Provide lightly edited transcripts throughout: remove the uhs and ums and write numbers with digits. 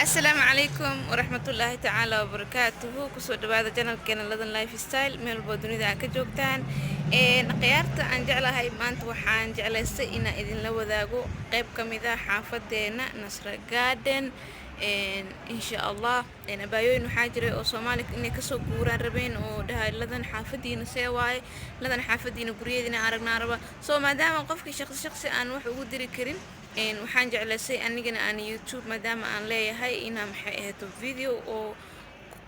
السلام عليكم ورحمة الله تعالى وبركاته كسو دبادة جنال كينا لدن لايف ستايل ميل بودوني دا كجوكتان نقيارتا عن جعلها هاي مانت وحان جعليسي إنا إذن لو ذاقو قيب كميدا حافظ دينا نصر جاردن إن شاء الله بايوين وحاجري أو صومالك إني كسو قوران ربين أو دهاي لدن حافظين سيواي لدن حافظين قريدين عرقنا ربا سو ما دام قفك شخصي أنا وحو ديري كريم waxaan jeclaysay anigana aan youtube maadaama aan leeyahay inaan maxay ahayd video oo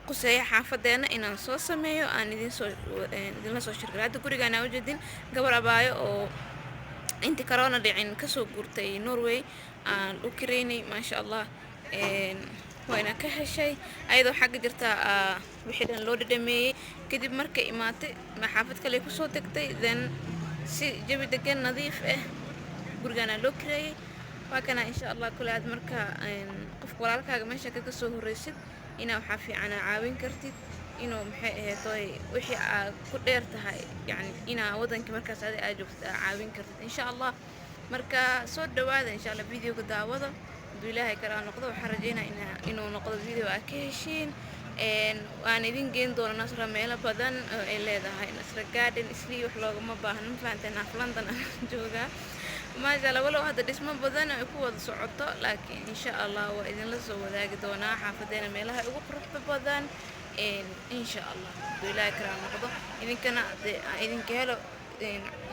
quseeya xaafadeena inaan soo sameeyo aan idinla soo shirkay hadda gurigaan aan ujeedin gabar abaayo oo intii corona dhicin kasoo guurtay norway aan u kareynay maasha allah wayna ka heshay ayadoo xagga jirta wixii dhan loo dhadhameeyey kadib markay imaatay xaafad kale kusoo degtay then si jawi degan nadiif ah gurigaan loo kareeyay وكان إن شاء الله كل عاد مركا قف قرار كاج ماشى كقصة هرسيد إنه وحافي أنا عاون كرتيد إنه محي طوي وحي كل ارتهاي يعني إنه وضن كمركا سعدي أجوف عاون كرتيد إن شاء الله مركا صوت دواد إن شاء الله فيديو كده وضع دولا كرا نقطة وحرجينا إنه نقطة فيديو أكيشين وأنا دين جين دور نصر ميلا بدن إلا ده هاي نصر قاعدين إسلي وحلاق ما باهن فانتنا فلندن جوجا ما شاء الله ولو هذا الاسم بدن يكون صعوبته لكن إن شاء الله وإذن لسه وذاك دونا حافظنا ميلها يقول روح بدن إن شاء الله دولا كرام نقطة إذن كهلو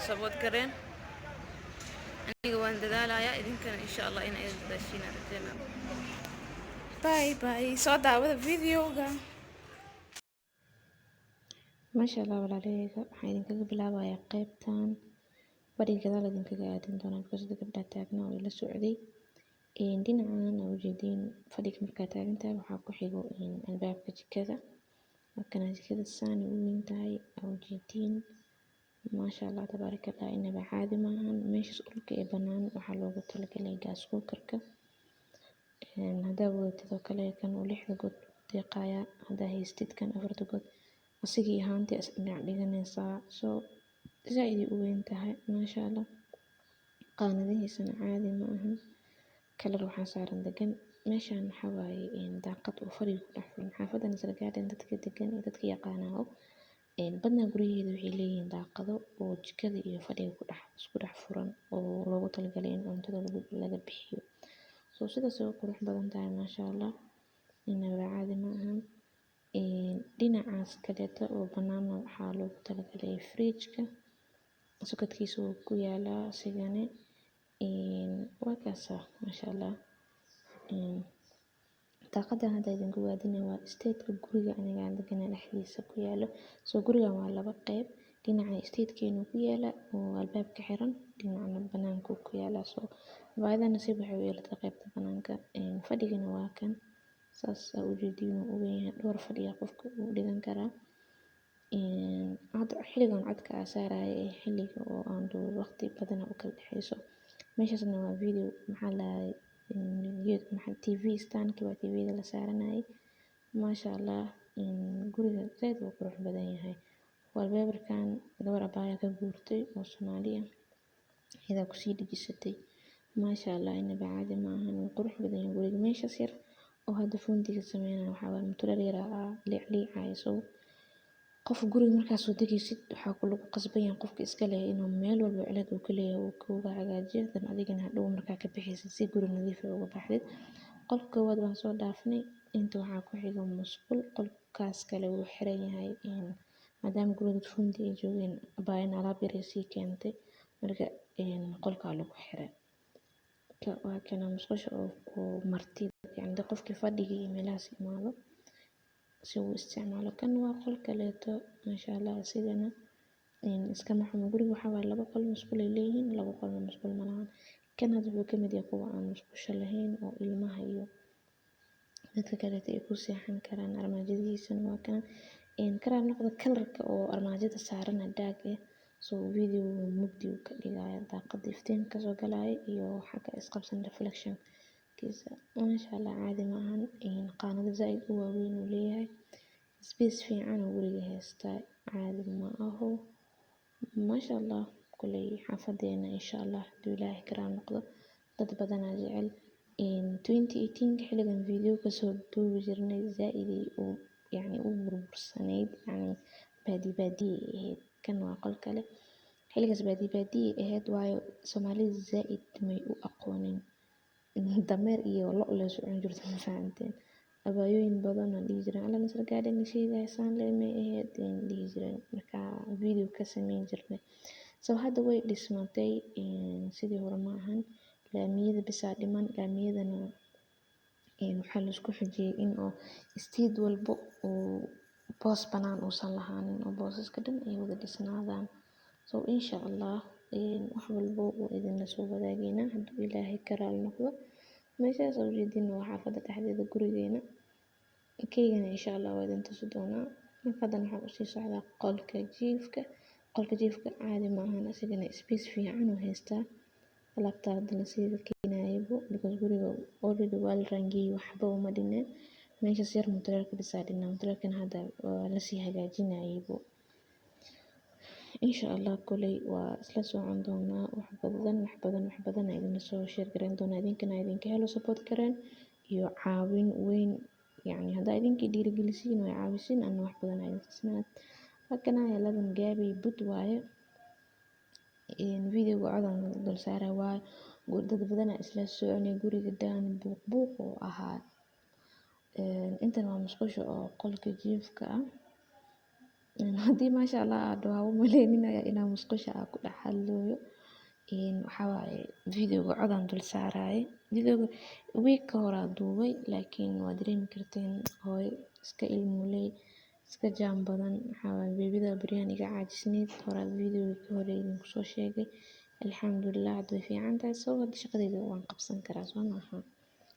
صبوت كرين أنا جوان دلالة يا إذن كان إن شاء الله إن إذا دشينا رجعنا باي باي صوت هذا الفيديو ما شاء الله ولا عليك حين كذا بلا قيبتان بدين كذا لازم كذا قاعدين دونا كذا قبل تاعنا ولا سعودي دينا عنا وجدين فديك مركات تاعنا وحاكو حيجو الباب كذا وكان كذا الثاني ومنتهي أو جدين ما شاء الله تبارك الله إنه بعاد معهن مش سؤالك إبنان وحلو قلت لك اللي جالس كركة هذا وتذوق لي كان ولح قد دقايا هذا هي ستة كان أفرد قد أصيغي هانتي أسمع لجنسا سو زايد وينتهى ما شاء الله قانديه سنة عادي معهم كل روح صار دقن مشان حواي داقت وفريق لحفل حافظة نزل قاعدين دتك دقن دتك يقانعه بدنا قريه ذو حلين داقضه وجكذا يفريق لحفرن ولو طلقلين أنت لقى بحيو سو سيدا سوق روح بدن تاعي ما شاء الله إنه عادي معهم dhinacaas kaleeto oo banaan waxaa loogu talagalay fridge-ka sokadkiisa uu ku yaalaa sidane waa kaasa maasha allah daaqadan hadda idinku waadina waa state-ka guriga aniga aan degana dhexdiisa ku yaalo soo gurigan waa laba qeyb dhinaca state-keenu ku yaala oo albaabka xiran dhinacna banaanku ku yaala soo baayada nasiib waxay u yeelatay qeybta banaanka fadhigana waa kan saas ujeedin ugu yahay dhowr fadhiya qofka uu dhigan karaa hadda xilligan codka saaraya ee xilliga oo aan dhow waqti badan u kala dhaxayso meeshaasna waa video maxaa la maxaa TV stand waa TV-da la saaranayay maasha allah guriga zaid uu qurux badan yahay wallpaper-kan gabar abaya ka guurtay oo Soomaaliya ida ku sii dhijisatay maasha allah inaba caadi ma ahan qurux badan yahay guriga meeshaas yar oo hadda fundiga sameynaa waxaa waa mutulal yar liicayso qof guriga markaas soo degaysid waxaa ku lagu qasban yahay qofka iska leh inuu meel walba cilad uu ka leeyahay uu kuga hagaajiyo dan adigana hadhow markaa ka bixaysid si guri nadiif ah uga baxdid qolka koowaad waan soo dhaafnay inta waxaa ku xiga musqul qolkaas kale uu xiran yahay maadaama guriga fundi ay joogeen baayan alaab yar ay sii keentay marka qolkaa lagu xiray waa kana musqusha oo martida يعني قفكي فadhiga iyo meelahaas imaado si uu isticmaalo kan waa qol kaleeto ma sha Allah sidana iska maxamed guriga waxa waa laba qol musqul ay leeyihiin laba qol musqul ma lahan kan hadda wuxuu kamid yahay kuwa aan musqusha lahayn oo ilmaha iyo dadka kaleeto ay ku seexan karaan armaajadiisana waa kan karaa noqdo kalarka oo armaajada saaran daag ah soo video mugdi ka dhigaya daaqada iftiin ka soo galaya iyo xagga isqabsan reflection كيسا ما شاء الله عادي معهن قانون زائد هو وين وليه سبيس في عنا وليه هستا عادي معه ما شاء الله كل حفظينا إن شاء الله دوله كرام نقضى dad badan jecel 2018 xiligan video kasoo duubi jirnay zaaid yani u burbursanayd yani baadi ahayd. Kan waa qol kale xiligaas baadi ahayd waayo Soomaalida zaaid may u aqoonin dameer iyo lo' la socon jirto ma fahanteen. Abaayooyin badan oo dhihi jireen alla nasra gaadhin sheegaysaan leemay ahayd dhihi jireen marka video ka sameyn jirnay. Hadda way dhismatay sidii hore ma ahan laamiyada bisa dhiman laamiyadana waxaa la isku xujiyay in oo street walbo oo boos banaan uusan lahaanin oo boosaska dhan ay wada dhisnaadaan. Insha Allah wax walbo oo idinla soo wadaagayna hadduu Ilaahay ka raali noqdo. Meeshaas oo jeedin waa xaafadda dhexdeeda gurigeena. Keygana insha Allah waa idin tusi doonaa. Hadan waxaan u sii socdaa qolka jiifka. Qolka jiifka caadi ma ahan asigana space fiican oo haystaa. Alaabta hadda la sii keenaybo because guriga already waa la rangiyay waxba uma dhineen. Meeshaas yar mutuleelka bisa dhinaa mutuleelkana hadda waa la sii hagaajinaybo. Insha Allah kulay waa isla socon doonaa wax badan idin soo share gareyn doonaa idinkana idinka helo support kareen iyo caawin weyn yani hadda idinka dhiirigelisiin way caawisiin anna wax badan idin tusnaa. Halkan ayaa ladan gaabay bud waaye video codan dul saaray waa dad badan isla soconay guriga daan buuq oo ahaa. Intan waa musqusha oo qolka jiifka ah. Hadii maasha Allah aad waa u maleynaya inaan musqusha ku dhex hadlooyo. Waxaa waaye video codan dul saaray video week ka hor duubay laakiin waa dareemi karteen hooy iska ilmuley iska jaam badan waxaa waaye beebida biryaan iga caajisneed hore video ka hor idin ku soo sheegay. Alxamdulillah hadda fiican tahay soo hadda shaqadayda waan qabsan karaa soo maaha.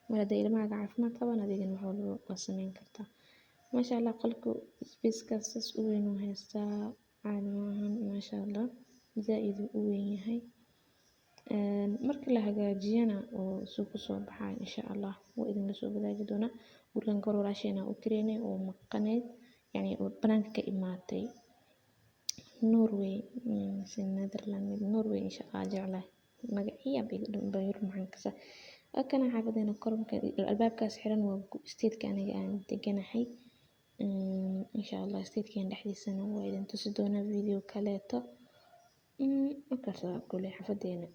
Mar haddii ilmaha caafimaad qabaan adigana wax walbo waa sameyn kartaa. Masha Allah qolku space kaas u weyn u haystaa caadi ma ahan masha Allah zaaid u weyn yahay. Marka la hagaajiyana oo soo ku soo baxay insha Allah waa idin la soo wadaagi doonaa. Gurigan kor walaashayna u kireynay oo maqaneed yani oo banaanka ka imaatay Norway Netherlands Norway insha Allah jeclahay magaciya bayr maxan kasa kana xaafadena korka albaabkaas xiran waa state-ka aniga aan deganahay. Insha Allah state-kan dhexdiisana waa idin tusi doonaa video kaleeto. Markaas kulay xaafadeena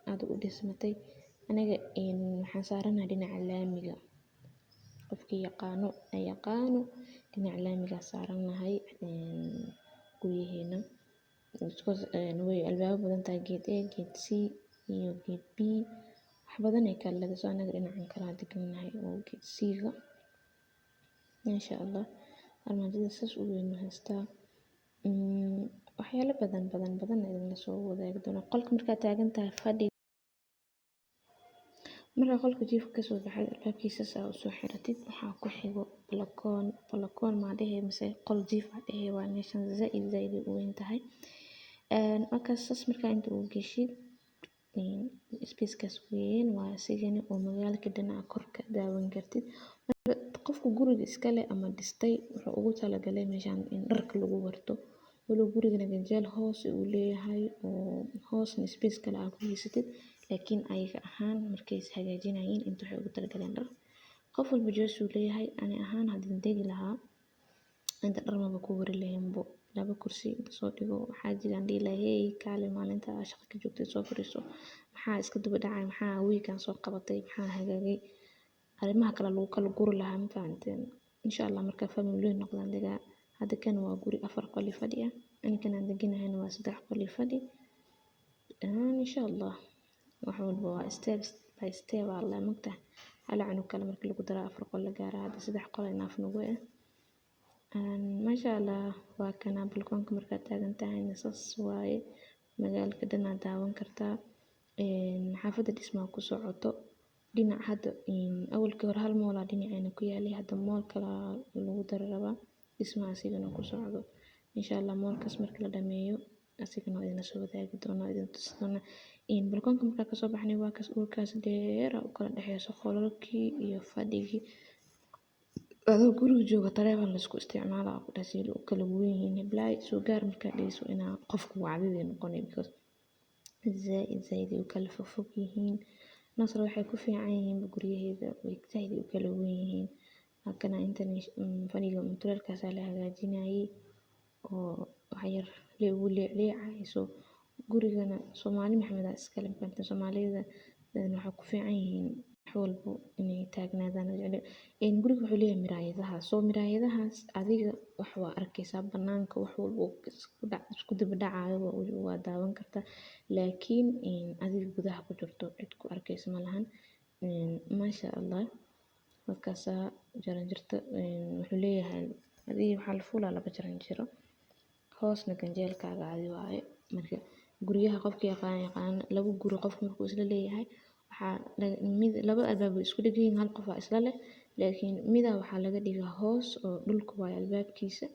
aad u dhismatay aniga waxaan saaranahay dhinaca laamiga. Qofkii yaqaano ay yaqaano dhinaca laamiga saaranahay gurigeena. Way albaab badan tahay gate A gate C iyo gate B wax badan ay kala leedahay soo anaga dhinacan kala deganahay oo gate C ga. Insha Allah armaajada saas u weyn u haystaa. Waxyaalo badan idin la soo wadaagi doonaa. Qolka markaa taagan tahay fadhi marka qolka jiifka ka soo baxay albaabkiisa saa u soo xiratid waxaa ku xigo balkoon ma dhahe mise qol jiif ah dhahe waa meeshan zaaid u weyn tahay. Markaas markaa inta uu geshid space kaas weyn waa asigana oo magaalka dhinaca korka daawan kartid. Qofku guriga iska leh ama dhistay wuxuu ugu talagalay meeshan in dharka lagu warto. Walo guriga ganjeel hoos uu leeyahay oo hoosna space kale aad ku haysatid laakiin ayaga ahaan markay is hagaajinayeen inta waxay ugu talagaleen dhar. Qof walba joosu leeyahay ani ahaan hadin degi lahaa inta dhar maba ku wari lahaynbo laba kursi inta soo dhigo xaajigan dhihi lahayn kaale maalinta shaqo ka joogtay soo fariiso maxaa iska daba dhacay maxaa weekend soo qabatay maxaa hagaagay arrimaha kale lagu kala guri lahaa ma fahanteen. Insha Allah marka family noqdaan degaa hadda kan waa guri 4 qol fadhi ah aniga aan deganahayna waa 3 qol fadhi. Insha Allah wax walba waa step by step Allah magta hala cunug kale markii lagu daro 4 qol la gaaro hadda 3 qol inaaf nagu ah. Masha Allah waa kana balkoonka markaa taagan tahay saas waaye magaalka dhana daawan kartaa. Xaafadda dhismaha ku socoto dhinac hadda awalkii hore hal mool dhinacayna ku yaalay hadda mool kala lagu dararaba dhismaha asigana ku socdo. Insha Allah moolkaas markii la dhameeyo asigana idin soo wadaagi doonaa idin tusi doonaa. Balkoonka markaa ka soo baxnay waa kaas urkaas dheer u kala dhaxayso qolalkii iyo fadhigii. Adoo guriga jooga taleefan la isku isticmaalaa ku dhasiil u kala weyn yihiin blay soo gaar markaa dhayso inaa qofku wacdida noqonay because zaaid u kala fog yihiin. Nasr waxay ku fiican yihiin guryaheeda way zaid u kala weyn yihiin. Halkana intan fadhiga mutuleelkaas la hagaajinayay oo wax yar lagu leecleecayso gurigana Soomaali Maxamed iska leh banta Soomaalida waxay ku fiican yihiin wax walbo inay taagnaadaan guriga wuxuu leeyahay miraayadaha soo miraayadahaas adiga wax waa arkaysaa banaanka wax walbo isku daba dhacayo waa daawan kartaa laakiin adiga gudaha ku jirto cid ku arkaysa ma lahan maasha Allah markaas jaranjarta wuxuu leeyahay adiga waxa la fuulaa laba jaranjaro hoosna ganjeelkaaga caadi waaye marka guryaha qofka yaqaan lagu guro qof markuu isla leeyahay waxa mid laba albaab isku dhageeyeen hal qof isla leh laakiin mida waxa laga dhigaa hoos oo dhulka waa albaabkiisa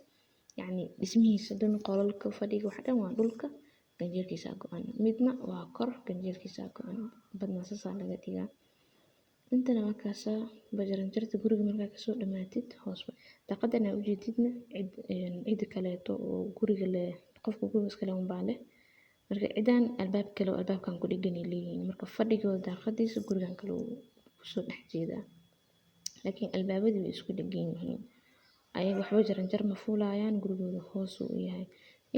yani dhismihiisa dhan qolalka fadhiga wax dhan waa dhulka ganjeelkiisa go'an midna waa kor ganjeelkiisa go'an badna saasa laga dhigaa intana markaas bajaranjarta guriga markaa ka soo dhamaatid hoos daaqadana u jeedidna cid kaleeto oo guriga leh qofka guriga iska leh baa leh marka cidan albaab kale oo albaabkan ku dhigan leeyihiin marka fadhigooda daaqadiisa gurigan kale uu soo dhex jeedaa laakiin albaabadu way isku dhagan yihiin ayaga waxba jaranjar ma fuulayaan gurigooda hoos uu yahay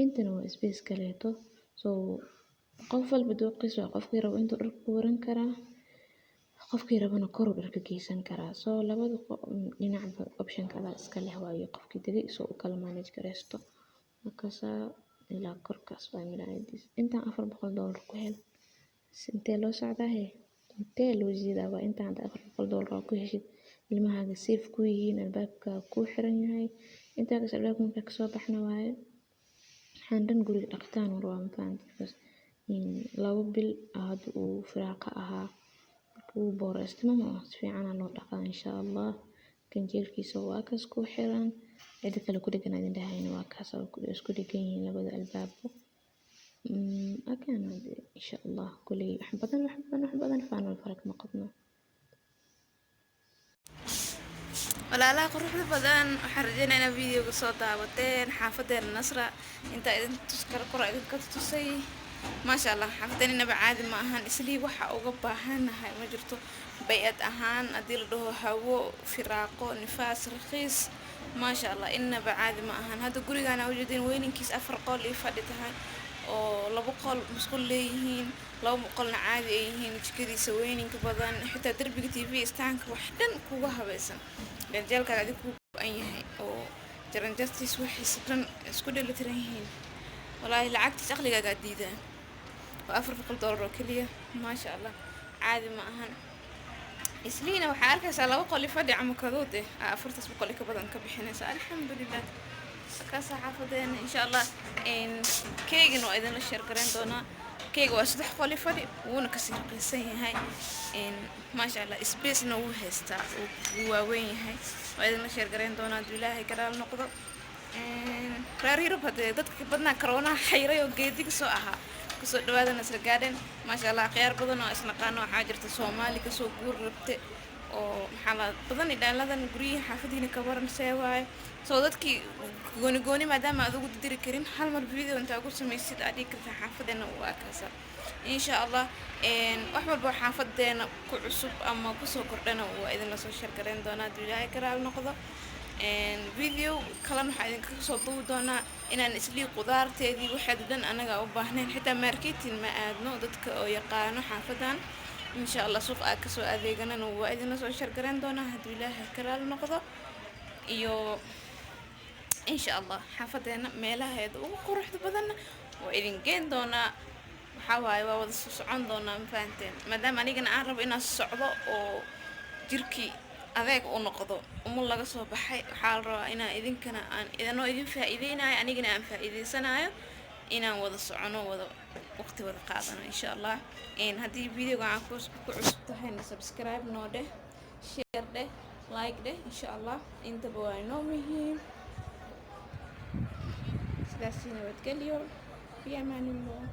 intana waa space kaleeto soo qof walba dooqiisa qofkii rabo intuu dhar ku waran karaa qofkii rabana kor u dhar ka geysan karaa soo labada dhinacba option kala iska leh waayo qofkii dagay soo u kala manage gareysto markaas ilaa korkaas waa miraayadiis intaan $400 ku hel intee loo socdaa intee loo jeedaa waa intaan $400 ku heshid ilmahaaga safe ku yihiin albaabka ku xiran yahay intaa ka albaabka marka ka soo baxna waaye waxaan dhan guriga dhaqtaan waa mafaantiis labo bil aad uu firaaqa ahaa uu booreystimo si fiican loo dhaqaa insha Allah ganjeelkiisa waa kaas ku xiran cid kale ku dhagan idin dhahayna waa kaas oo isku dhagan yihiin labada albaabku akana insha Allah kulli wax badan faanol farq ma qabno walaalaha quruxda badan waxaan rajaynaynaa videoga soo daawateen xaafadeena Nasra inta idin tuskar qora idin ka tusay ما شاء الله حفتني نبع عادي ما أهان إسلي وح وقبهان هاي ما جرتو بيئة أهان أدير له هوا فراقه نفاس رخيص ما شاء الله إن بعادي ما أهان هذا قرية أنا وجدين وين كيس أفرقوا اللي فادتها أو لو بقول مسكول ليهين لو بقولنا عادي أيهين كذي سويني كبدان حتى دربي تي في استانك وحدن كوها بس رجال كان عادي كو أي هاي أو جرنجستي سوحي سكرن سكول اللي تريهين والله لعقتي شغلي قاعد جديدة $4 كلية ما شاء الله عادي ما أهان إسلينا وحارك سألا وقولي فدي عمو كذوده أفرتس بقولي كبدان كبحنا الحمد لله كاسا حافظين إن شاء الله إن كيجن وإذن الشركرين دونا كيج واسدح قولي فدي ونكسر قصي هاي إن ما شاء الله إسبيس نوه هستا ووين هاي وإذن الشركرين دونا دولا هاي كرال نقطة راري ربها دتك بدنا كورونا حيرة وجديك سوءها كسو دوادا نسر جارين ما شاء الله خيار بدن واسنقانو حاجرت الصومالي كسو جور ربت oo maxaa badan idhaaladan guriga xaafadiina ka waran seewaay soo dadkii gooni maadaama aad ugu diri karin hal mar video inta ugu sameeysid adii ka xaafadeena waa kaasa insha Allah wax walba xaafadeena ku cusub ama ku soo kordhana waa idin la soo share gareyn doonaa Ilaahay karaal noqdo video kalan waxa idin ka soo duubi doonaa inaan islii qudaarteedii waxa dhan anaga u baahnayn xitaa marketing ma aadno dadka oo yaqaano xaafadan إن شاء الله سوق أكسو أذيقنا وإذن سو شرقرين دونا هدو الله كرال نقضة إيو إن شاء الله حافظنا ميلا هيدو وقروح بدنا وإذن جين دونا حواي ووضع سوسعون دونا مفانتين مادام أنيقنا أعرف إنا الصعبة أو جركي أذيك ونقضو ومو الله قصوا بحي حال روا إنا إذن كنا إذا نو إذن فائدين أنيقنا أنفائدين سنايا إنا وضع سعونو وضع وقت وضع قادنا إن شاء الله إن هذه الفيديو قاعد كوسبتهن سبسكرايب نوده شير ده لايك ده إن شاء الله أنت بوينو مهم سلاسين وتقليل في أمان الله.